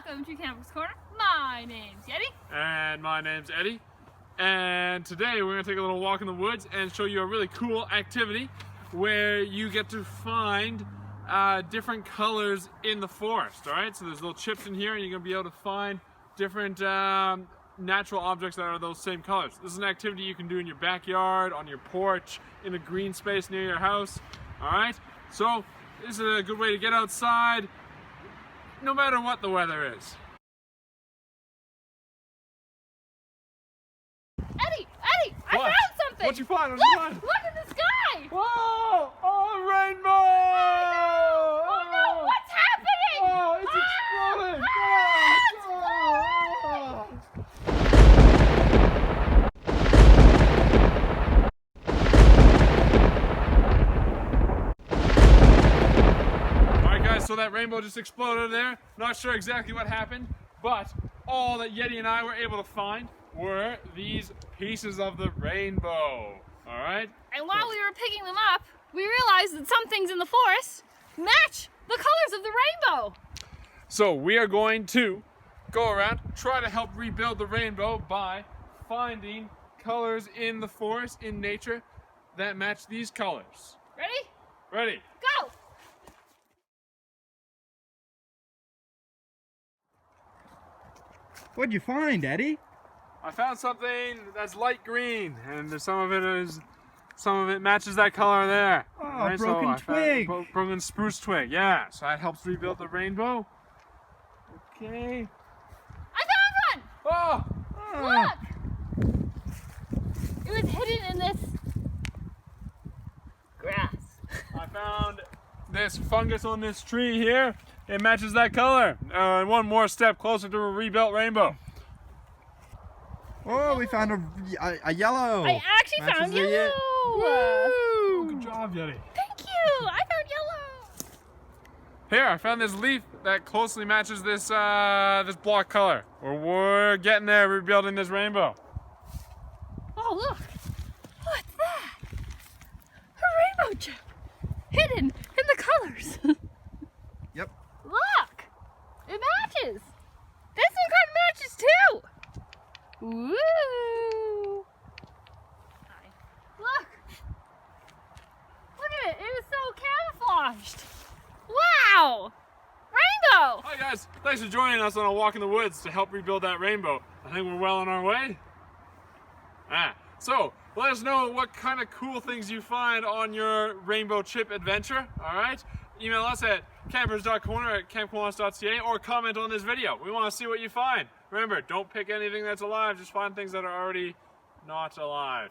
Welcome to Kampers Korner. My name's Yeti. And my name's Eddie. And today we're going to take a little walk in the woods and show you a really cool activity where you get to find different colors in the forest. Alright, so there's little chips in here and you're going to be able to find different natural objects that are those same colors. This is an activity you can do in your backyard, on your porch, in a green space near your house. Alright, so this is a good way to get outside no matter what the weather is. Eddie, I What? found something. What'd you find? Look, What'd you find? look at the sky. Whoa! Oh, rainbow! Oh no, what's happening? Oh, it's exploding! Alright guys, so that rainbow just exploded there. Not sure exactly what happened, but all that Yeti and I were able to find were these pieces of the rainbow. Alright? And while we were picking them up, we realized that some things in the forest match the colors of the rainbow. So we are going to go around, try to help rebuild the rainbow by finding colors in the forest, in nature, that match these colors. Ready? Ready? Go! What'd you find, Eddie? I found something that's light green, and some of it matches that color there. Oh, broken twig. Broken spruce twig, yeah. So that helps rebuild the rainbow. Okay. I found one! Oh! Look! It was hidden in this grass. I found this fungus on this tree here. It matches that color. One more step closer to a rebuilt rainbow. Oh, we found a yellow. I actually Matches found the yellow! Woo! Good job, Yeti. Thank you! I found yellow! Here, I found this leaf that closely matches this this block color. We're getting there, rebuilding this rainbow. Oh, look! What's that? A rainbow chip! Hidden in the colors! Yep. Look! It matches! This one kind of matches too! Woo! Hi. Look! Look at it! It was so camouflaged! Wow! Rainbow! Hi guys, thanks for joining us on a walk in the woods to help rebuild that rainbow. I think we're well on our way. So let us know what kind of cool things you find on your rainbow chip adventure, alright? Email us at kampers.korner@kampkiwanis.ca or comment on this video. We want to see what you find. Remember, don't pick anything that's alive, just find things that are already not alive.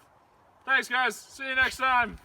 Thanks guys, see you next time.